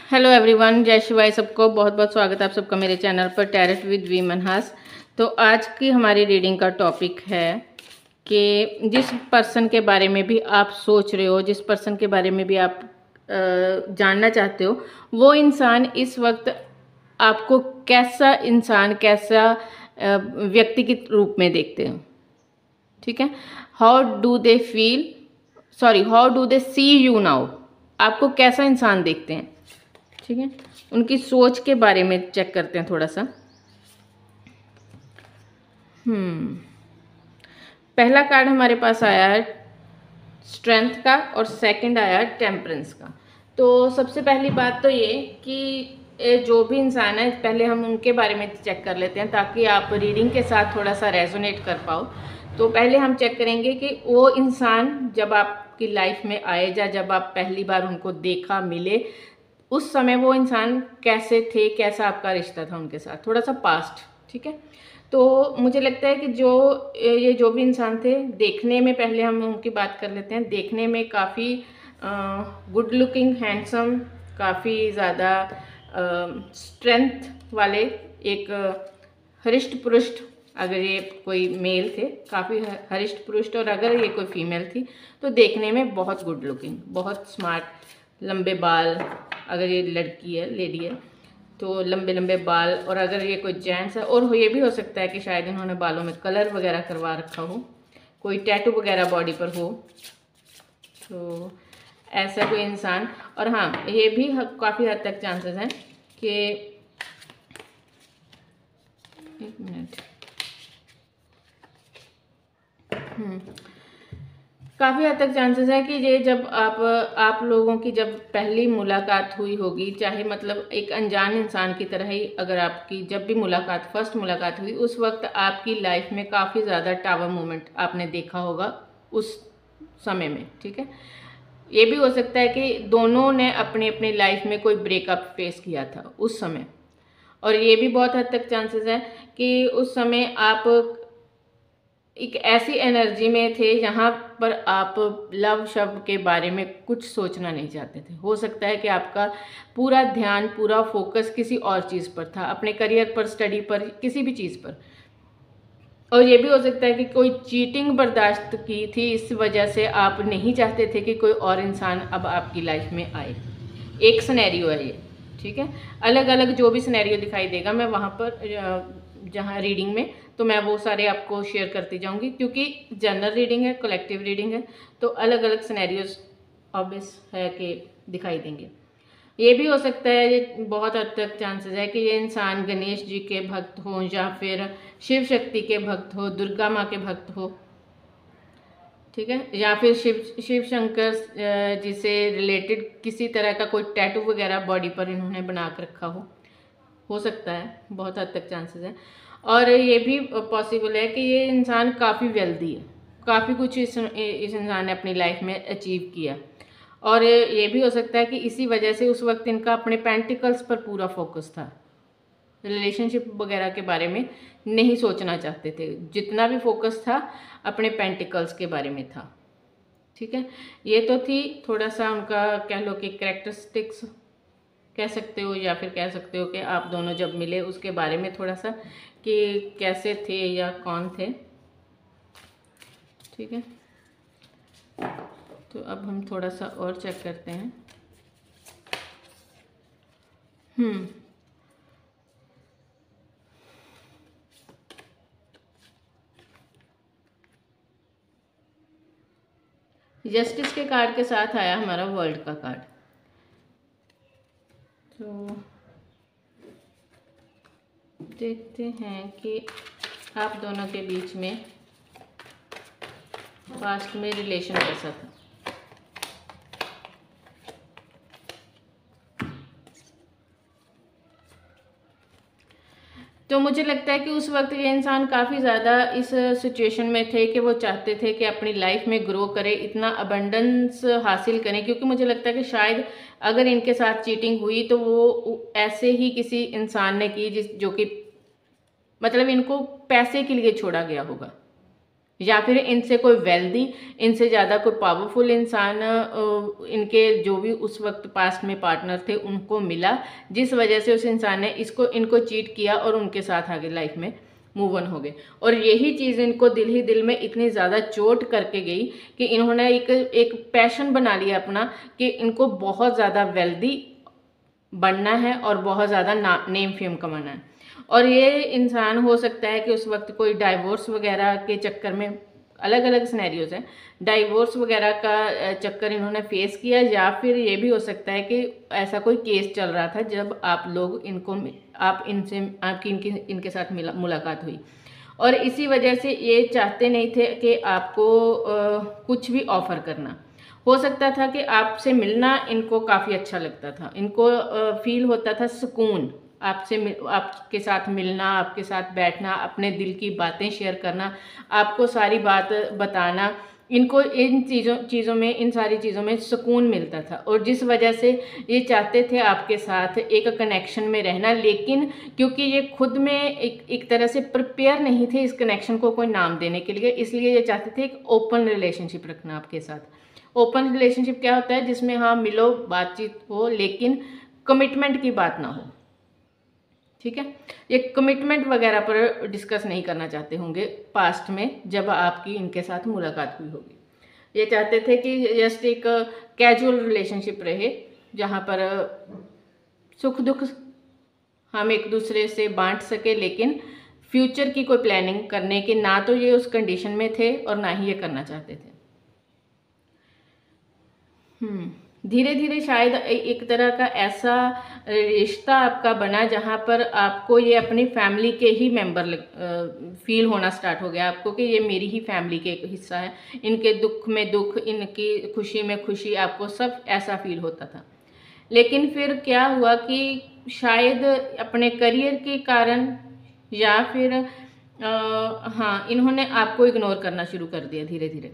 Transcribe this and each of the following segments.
Hello everyone, जय शिवाय। सबको बहुत बहुत स्वागत है आप सबका मेरे चैनल पर टैरेट विद वी मनहास। तो आज की हमारी रीडिंग का टॉपिक है कि जिस पर्सन के बारे में भी आप सोच रहे हो, जिस पर्सन के बारे में भी आप जानना चाहते हो, वो इंसान इस वक्त आपको कैसा इंसान, कैसा व्यक्ति के रूप में देखते हो। ठीक है, how do they feel, sorry, how do they see you now, आपको कैसा इंसान देखते हैं। ठीक है, उनकी सोच के बारे में चेक करते हैं थोड़ा सा। पहला कार्ड हमारे पास आया है स्ट्रेंथ का और सेकंड आया है टेम्परेंस का। तो सबसे पहली बात तो ये कि जो भी इंसान है, पहले हम उनके बारे में चेक कर लेते हैं ताकि आप रीडिंग के साथ थोड़ा सा रेजोनेट कर पाओ। तो पहले हम चेक करेंगे कि वो इंसान जब आपकी लाइफ में आए या जब आप पहली बार उनको देखा, मिले, उस समय वो इंसान कैसे थे, कैसा आपका रिश्ता था उनके साथ, थोड़ा सा पास्ट। ठीक है, तो मुझे लगता है कि जो भी इंसान थे, देखने में, पहले हम उनकी बात कर लेते हैं, देखने में काफ़ी गुड लुकिंग, हैंडसम, काफ़ी ज़्यादा स्ट्रेंथ वाले, एक हरिष्ट पुरुष, अगर ये कोई मेल थे काफ़ी हरिष्ट पुरुष, और अगर ये कोई फीमेल थी तो देखने में बहुत गुड लुकिंग, बहुत स्मार्ट, लंबे बाल, अगर ये लड़की है, लेडी है तो लंबे लंबे बाल, और अगर ये कोई जेंट्स है, और ये भी हो सकता है कि शायद इन्होंने बालों में कलर वगैरह करवा रखा हो, कोई टैटू वगैरह बॉडी पर हो, तो ऐसा कोई इंसान। और हाँ, ये भी काफ़ी हद तक चांसेस हैं कि, एक मिनट, काफ़ी हद तक चांसेस है कि ये जब आप लोगों की जब पहली मुलाकात हुई होगी, चाहे मतलब एक अनजान इंसान की तरह ही, अगर आपकी जब भी मुलाकात, फर्स्ट मुलाकात हुई, उस वक्त आपकी लाइफ में काफ़ी ज़्यादा टावर मोमेंट आपने देखा होगा उस समय में। ठीक है, ये भी हो सकता है कि दोनों ने अपनी अपनी लाइफ में कोई ब्रेकअप फेस किया था उस समय, और ये भी बहुत हद तक चांसेस है कि उस समय आप एक ऐसी एनर्जी में थे जहाँ पर आप लव शब्द के बारे में कुछ सोचना नहीं चाहते थे। हो सकता है कि आपका पूरा ध्यान, पूरा फोकस किसी और चीज़ पर था, अपने करियर पर, स्टडी पर, किसी भी चीज़ पर। और ये भी हो सकता है कि कोई चीटिंग बर्दाश्त की थी, इस वजह से आप नहीं चाहते थे कि कोई और इंसान अब आपकी लाइफ में आए। एक सिनेरियो है ये। ठीक है, अलग अलग जो भी सिनेरियो दिखाई देगा, मैं वहाँ पर जहाँ रीडिंग में, तो मैं वो सारे आपको शेयर करती जाऊँगी, क्योंकि जनरल रीडिंग है, कलेक्टिव रीडिंग है, तो अलग अलग सिनेरियोज ऑब्वियस है कि दिखाई देंगे। ये भी हो सकता है, ये बहुत हद तक चांसेस है कि ये इंसान गणेश जी के भक्त हो, या फिर शिव शक्ति के भक्त हो, दुर्गा माँ के भक्त हो। ठीक है, या फिर शिव शंकर जी से रिलेटेड किसी तरह का कोई टैटू वगैरह बॉडी पर इन्होंने बना कर रखा हो सकता है, बहुत हद तक चांसेस है। और ये भी पॉसिबल है कि ये इंसान काफ़ी वेल्दी है, काफ़ी कुछ इस इंसान ने अपनी लाइफ में अचीव किया, और ये भी हो सकता है कि इसी वजह से उस वक्त इनका अपने पेंटिकल्स पर पूरा फोकस था, रिलेशनशिप वगैरह के बारे में नहीं सोचना चाहते थे, जितना भी फोकस था अपने पेंटिकल्स के बारे में था। ठीक है, ये तो थी थोड़ा सा उनका, कह लो कि कैरेक्टरिस्टिक्स कह सकते हो, या फिर कह सकते हो कि आप दोनों जब मिले उसके बारे में थोड़ा सा, कि कैसे थे या कौन थे। ठीक है, तो अब हम थोड़ा सा और चेक करते हैं। जस्टिस के कार्ड के साथ आया हमारा वर्ल्ड का कार्ड। तो देखते हैं कि आप दोनों के बीच में पास्ट में रिलेशन कैसा था। तो मुझे लगता है कि उस वक्त ये इंसान काफ़ी ज़्यादा इस सिचुएशन में थे कि वो चाहते थे कि अपनी लाइफ में ग्रो करें, इतना अबंडेंस हासिल करें, क्योंकि मुझे लगता है कि शायद अगर इनके साथ चीटिंग हुई तो वो ऐसे ही किसी इंसान ने की जो कि मतलब इनको पैसे के लिए छोड़ा गया होगा। या फिर इनसे कोई वेल्दी, इनसे ज़्यादा कोई पावरफुल इंसान इनके जो भी उस वक्त पास्ट में पार्टनर थे उनको मिला, जिस वजह से उस इंसान ने इनको चीट किया और उनके साथ आगे लाइफ में मूव ऑन हो गए। और यही चीज़ इनको दिल ही दिल में इतनी ज़्यादा चोट करके गई कि इन्होंने एक पैशन बना लिया अपना कि इनको बहुत ज़्यादा वेल्दी बनना है और बहुत ज़्यादा नेम फेम कमाना है। और ये इंसान हो सकता है कि उस वक्त कोई डाइवोर्स वगैरह के चक्कर में, अलग अलग सिनेरियोज हैं, डाइवोर्स वगैरह का चक्कर इन्होंने फेस किया, या फिर ये भी हो सकता है कि ऐसा कोई केस चल रहा था जब आप लोग इनके साथ मुलाकात हुई, और इसी वजह से ये चाहते नहीं थे कि आपको कुछ भी ऑफर करना। हो सकता था कि आपसे मिलना इनको काफ़ी अच्छा लगता था, इनको फील होता था सुकून, आपके साथ मिलना, आपके साथ बैठना, अपने दिल की बातें शेयर करना, आपको सारी बात बताना, इनको इन सारी चीज़ों में सुकून मिलता था। और जिस वजह से ये चाहते थे आपके साथ एक कनेक्शन में रहना, लेकिन क्योंकि ये खुद में एक तरह से प्रिपेयर नहीं थे इस कनेक्शन को कोई नाम देने के लिए, इसलिए ये चाहते थे एक ओपन रिलेशनशिप रखना आपके साथ। ओपन रिलेशनशिप क्या होता है? जिसमें हाँ मिलो, बातचीत हो, लेकिन कमिटमेंट की बात ना हो। ठीक है, ये कमिटमेंट वगैरह पर डिस्कस नहीं करना चाहते होंगे पास्ट में जब आपकी इनके साथ मुलाकात हुई होगी। ये चाहते थे कि जस्ट एक कैजुअल रिलेशनशिप रहे, जहाँ पर सुख दुख हम एक दूसरे से बांट सके, लेकिन फ्यूचर की कोई प्लानिंग करने के ना तो ये उस कंडीशन में थे और ना ही ये करना चाहते थे। धीरे धीरे शायद एक तरह का ऐसा रिश्ता आपका बना जहाँ पर आपको ये अपनी फैमिली के ही मेंबर फील होना स्टार्ट हो गया आपको कि ये मेरी ही फैमिली के एक हिस्सा है, इनके दुख में दुख, इनकी खुशी में खुशी, आपको सब ऐसा फील होता था। लेकिन फिर क्या हुआ कि शायद अपने करियर के कारण या फिर हाँ, इन्होंने आपको इग्नोर करना शुरू कर दिया धीरे धीरे।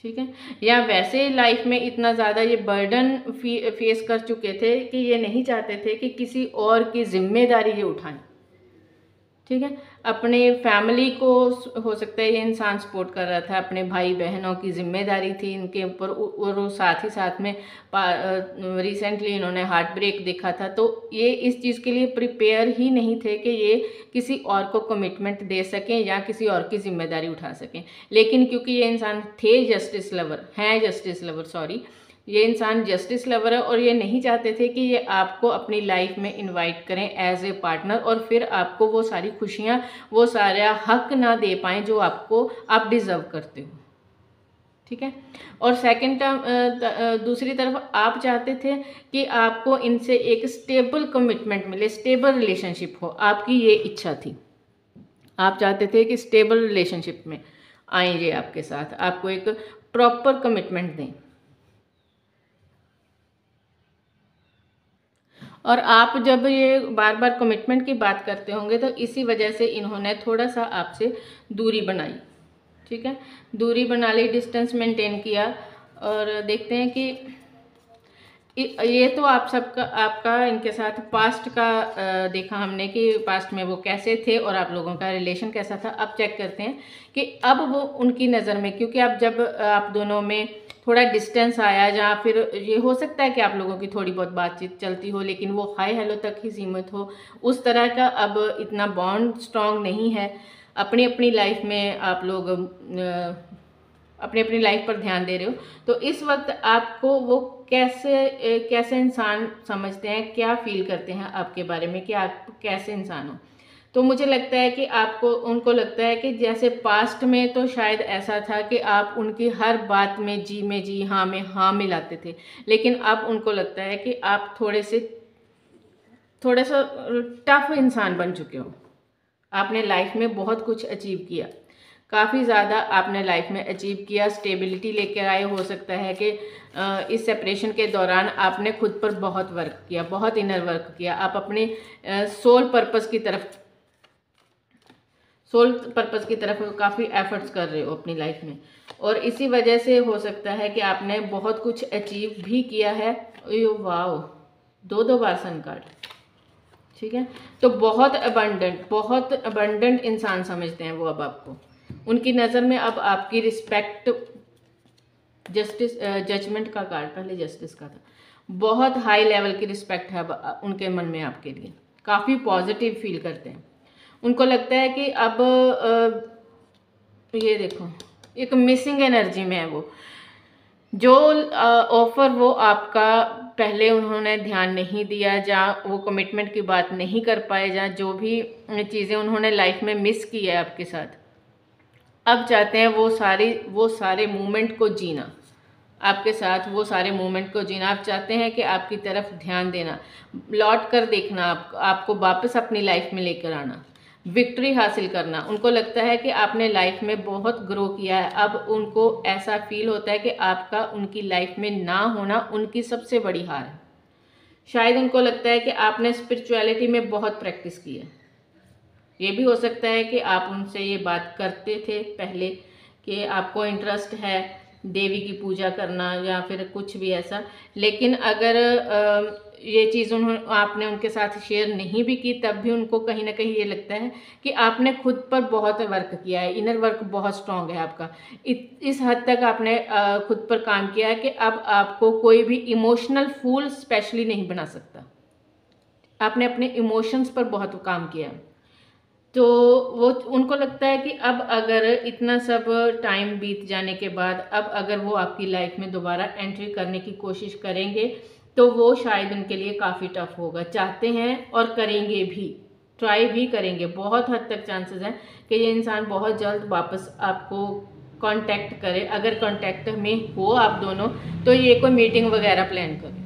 ठीक है, या वैसे लाइफ में इतना ज़्यादा ये बर्डन फेस कर चुके थे कि ये नहीं चाहते थे कि किसी और की जिम्मेदारी ये उठाएं। ठीक है, अपने फैमिली को हो सकता है ये इंसान सपोर्ट कर रहा था, अपने भाई बहनों की जिम्मेदारी थी इनके ऊपर, और साथ ही साथ में रिसेंटली इन्होंने हार्ट ब्रेक देखा था, तो ये इस चीज़ के लिए प्रिपेयर ही नहीं थे कि ये किसी और को कमिटमेंट दे सकें या किसी और की जिम्मेदारी उठा सकें। लेकिन क्योंकि ये इंसान थे जस्टिस लवर, सॉरी, ये इंसान जस्टिस लवर है, और ये नहीं चाहते थे कि ये आपको अपनी लाइफ में इनवाइट करें एज ए पार्टनर, और फिर आपको वो सारी खुशियाँ, वो सारा हक ना दे पाएँ जो आप डिज़र्व करते हो। ठीक है, और सेकंड दूसरी तरफ आप चाहते थे कि आपको इनसे एक स्टेबल कमिटमेंट मिले, स्टेबल रिलेशनशिप हो, आपकी ये इच्छा थी। आप चाहते थे कि स्टेबल रिलेशनशिप में आएँ ये आपके साथ, आपको एक प्रॉपर कमिटमेंट दें। और आप जब ये बार बार कमिटमेंट की बात करते होंगे तो इसी वजह से इन्होंने थोड़ा सा आपसे दूरी बनाई। ठीक है, दूरी बना ली, डिस्टेंस मेंटेन किया, और देखते हैं कि ये तो आपका इनके साथ पास्ट का देखा हमने कि पास्ट में वो कैसे थे और आप लोगों का रिलेशन कैसा था। अब चेक करते हैं कि अब वो उनकी नज़र में, क्योंकि अब जब आप दोनों में थोड़ा डिस्टेंस आया, जहाँ फिर ये हो सकता है कि आप लोगों की थोड़ी बहुत बातचीत चलती हो, लेकिन वो हाय हेलो तक ही सीमित हो, उस तरह का अब इतना बॉन्ड स्ट्रॉन्ग नहीं है। अपनी अपनी लाइफ में आप लोग अपनी अपनी लाइफ पर ध्यान दे रहे हो, तो इस वक्त आपको वो कैसे इंसान समझते हैं, क्या फील करते हैं आपके बारे में कि आप कैसे इंसान हो। तो मुझे लगता है कि उनको लगता है कि जैसे पास्ट में तो शायद ऐसा था कि आप उनकी हर बात में जी, हाँ में हाँ मिलाते थे, लेकिन अब उनको लगता है कि आप थोड़ा सा टफ इंसान बन चुके हो। आपने लाइफ में बहुत कुछ अचीव किया, काफ़ी ज़्यादा आपने लाइफ में अचीव किया, स्टेबिलिटी लेकर आए। हो सकता है कि इस सेपरेशन के दौरान आपने खुद पर बहुत वर्क किया, बहुत इनर वर्क किया, आप अपने सोल पर्पस की तरफ काफ़ी एफर्ट्स कर रहे हो अपनी लाइफ में, और इसी वजह से हो सकता है कि आपने बहुत कुछ अचीव भी किया है। वाओ, दो बार सन कार्ड। ठीक है, तो बहुत अबंडेंट इंसान समझते हैं वो अब आपको। उनकी नज़र में अब आपकी रिस्पेक्ट, जस्टिस, जजमेंट का कार्ड, पहले जस्टिस का था, बहुत हाई लेवल की रिस्पेक्ट है अब उनके मन में आपके लिए, काफ़ी पॉजिटिव फील करते हैं। उनको लगता है कि अब ये देखो एक मिसिंग एनर्जी में है वो, जो ऑफर वो आपका पहले उन्होंने ध्यान नहीं दिया, जहाँ वो कमिटमेंट की बात नहीं कर पाए, जहाँ जो भी चीज़ें उन्होंने लाइफ में मिस की है आपके साथ, अब चाहते हैं वो सारे मोमेंट को जीना आपके साथ, वो सारे मोमेंट को जीना। आप चाहते हैं कि आपकी तरफ ध्यान देना, लौट कर देखना, आपको वापस अपनी लाइफ में लेकर आना, विक्ट्री हासिल करना। उनको लगता है कि आपने लाइफ में बहुत ग्रो किया है। अब उनको ऐसा फील होता है कि आपका उनकी लाइफ में ना होना उनकी सबसे बड़ी हार है। शायद उनको लगता है कि आपने स्पिरिचुअलिटी में बहुत प्रैक्टिस की है। ये भी हो सकता है कि आप उनसे ये बात करते थे पहले कि आपको इंटरेस्ट है देवी की पूजा करना या फिर कुछ भी ऐसा, लेकिन अगर ये चीज़ आपने उनके साथ शेयर नहीं भी की, तब भी उनको कहीं ना कहीं ये लगता है कि आपने खुद पर बहुत वर्क किया है, इनर वर्क बहुत स्ट्रांग है आपका। इस हद तक आपने खुद पर काम किया है कि अब आपको कोई भी इमोशनल फूल स्पेशली नहीं बना सकता। आपने अपने इमोशंस पर बहुत काम किया है। तो वो उनको लगता है कि अब अगर इतना सब टाइम बीत जाने के बाद अब अगर वो आपकी लाइफ में दोबारा एंट्री करने की कोशिश करेंगे तो वो शायद उनके लिए काफ़ी टफ होगा। चाहते हैं और करेंगे भी, ट्राई भी करेंगे, बहुत हद तक चांसेस हैं कि ये इंसान बहुत जल्द वापस आपको कांटेक्ट करे। अगर कांटेक्ट में हो आप दोनों तो ये कोई मीटिंग वगैरह प्लान करें,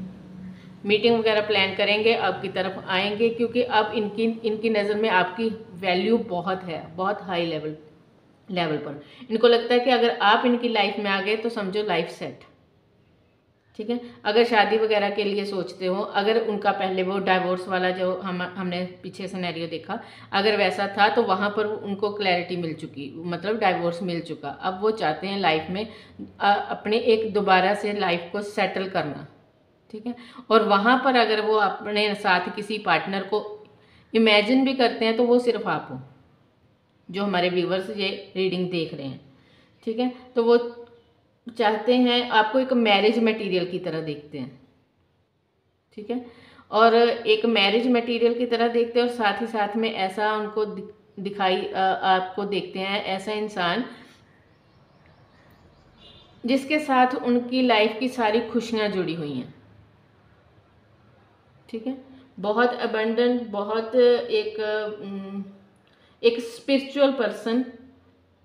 मीटिंग वगैरह प्लान करेंगे, आपकी तरफ आएंगे, क्योंकि अब इनकी नज़र में आपकी वैल्यू बहुत है, बहुत हाई लेवल पर। इनको लगता है कि अगर आप इनकी लाइफ में आ गए तो समझो लाइफ सेट। ठीक है, अगर शादी वगैरह के लिए सोचते हो, अगर उनका पहले वो डाइवोर्स वाला जो हमने पीछे सिनेरियो देखा, अगर वैसा था तो वहाँ पर उनको क्लैरिटी मिल चुकी, मतलब डाइवोर्स मिल चुका। अब वो चाहते हैं लाइफ में अपने एक दोबारा से लाइफ को सेटल करना। ठीक है, और वहाँ पर अगर वो अपने साथ किसी पार्टनर को इमेजिन भी करते हैं तो वो सिर्फ आप हो, जो हमारे व्यूवर्स ये रीडिंग देख रहे हैं। ठीक है, तो वो चाहते हैं आपको एक मैरिज मटेरियल की तरह देखते हैं। ठीक है, और एक मैरिज मटेरियल की तरह देखते हैं, और साथ ही साथ में ऐसा उनको दिखाई आपको देखते हैं ऐसा इंसान जिसके साथ उनकी लाइफ की सारी खुशियाँ जुड़ी हुई हैं। ठीक है, बहुत अबंडेंट, बहुत एक स्पिरिचुअल पर्सन,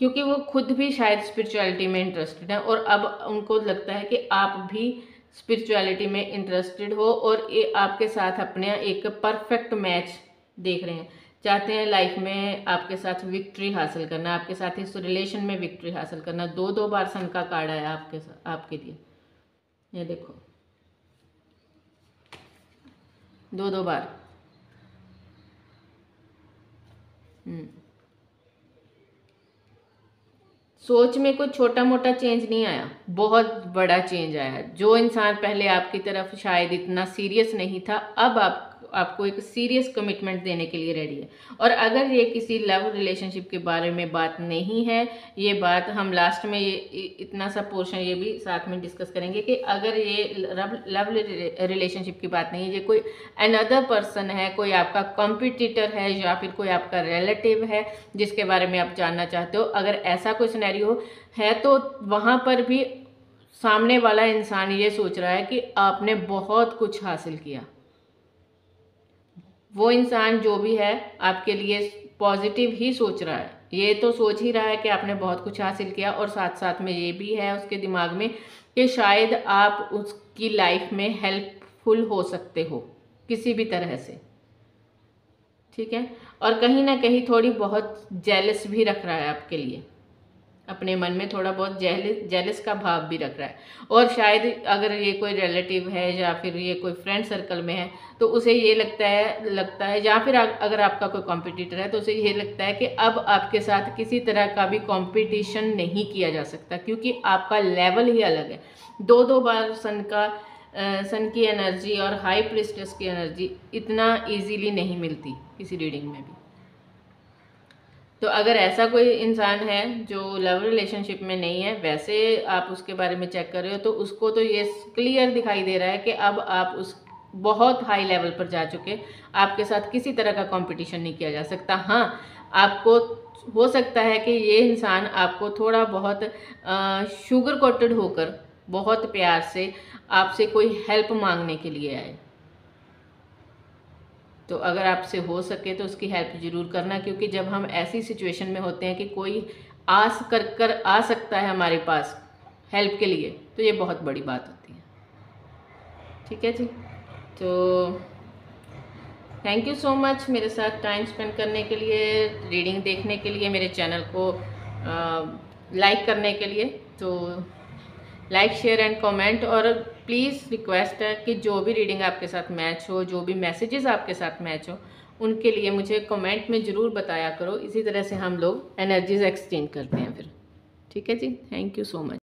क्योंकि वो खुद भी शायद स्पिरिचुअलिटी में इंटरेस्टेड है, और अब उनको लगता है कि आप भी स्पिरिचुअलिटी में इंटरेस्टेड हो और ये आपके साथ अपने एक परफेक्ट मैच देख रहे हैं। चाहते हैं लाइफ में आपके साथ विक्ट्री हासिल करना, आपके साथ इस रिलेशन में विक्ट्री हासिल करना। 2 बार सन का कार्ड आया आपके लिए, ये देखो 2 बार। सोच में कोई छोटा मोटा चेंज नहीं आया, बहुत बड़ा चेंज आया। जो इंसान पहले आपकी तरफ शायद इतना सीरियस नहीं था, अब आपको एक सीरियस कमिटमेंट देने के लिए रेडी है। और अगर ये किसी लव रिलेशनशिप के बारे में बात नहीं है, ये बात हम लास्ट में ये इतना सा पोर्शन ये भी साथ में डिस्कस करेंगे कि अगर ये लव रिलेशनशिप की बात नहीं है, ये कोई अनदर पर्सन है, कोई आपका कॉम्पिटिटर है या फिर कोई आपका रिलेटिव है जिसके बारे में आप जानना चाहते हो, अगर ऐसा कोई सिनेरियो है तो वहाँ पर भी सामने वाला इंसान ये सोच रहा है कि आपने बहुत कुछ हासिल किया। वो इंसान जो भी है आपके लिए पॉजिटिव ही सोच रहा है, ये तो सोच ही रहा है कि आपने बहुत कुछ हासिल किया, और साथ साथ में ये भी है उसके दिमाग में कि शायद आप उसकी लाइफ में हेल्पफुल हो सकते हो किसी भी तरह से। ठीक है, और कहीं ना कहीं थोड़ी बहुत जेलस भी रख रहा है आपके लिए, अपने मन में थोड़ा बहुत जेलस का भाव भी रख रहा है। और शायद अगर ये कोई रिलेटिव है या फिर ये कोई फ्रेंड सर्कल में है तो उसे ये लगता है या फिर अगर आपका कोई कॉम्पिटिटर है तो उसे ये लगता है कि अब आपके साथ किसी तरह का भी कंपटीशन नहीं किया जा सकता, क्योंकि आपका लेवल ही अलग है। 2 बार सन की एनर्जी और हाई प्रिस्टेस की एनर्जी इतना इजीली नहीं मिलती किसी रीडिंग में भी। तो अगर ऐसा कोई इंसान है जो लव रिलेशनशिप में नहीं है, वैसे आप उसके बारे में चेक कर रहे हो, तो उसको तो ये क्लियर दिखाई दे रहा है कि अब आप उस बहुत हाई लेवल पर जा चुके, आपके साथ किसी तरह का कंपटीशन नहीं किया जा सकता। हाँ, आपको हो सकता है कि ये इंसान आपको थोड़ा बहुत शुगर कोटेड होकर बहुत प्यार से आपसे कोई हेल्प मांगने के लिए आए। तो अगर आपसे हो सके तो उसकी हेल्प ज़रूर करना, क्योंकि जब हम ऐसी सिचुएशन में होते हैं कि कोई आस कर आ सकता है हमारे पास हेल्प के लिए, तो ये बहुत बड़ी बात होती है। ठीक है जी, तो थैंक यू सो मच मेरे साथ टाइम स्पेंड करने के लिए, रीडिंग देखने के लिए, मेरे चैनल को लाइक करने के लिए। तो लाइक शेयर एंड कमेंट, और प्लीज़ रिक्वेस्ट है कि जो भी रीडिंग आपके साथ मैच हो, जो भी मैसेजेस आपके साथ मैच हो, उनके लिए मुझे कमेंट में ज़रूर बताया करो। इसी तरह से हम लोग एनर्जीज एक्सचेंज करते हैं फिर। ठीक है जी, थैंक यू सो मच।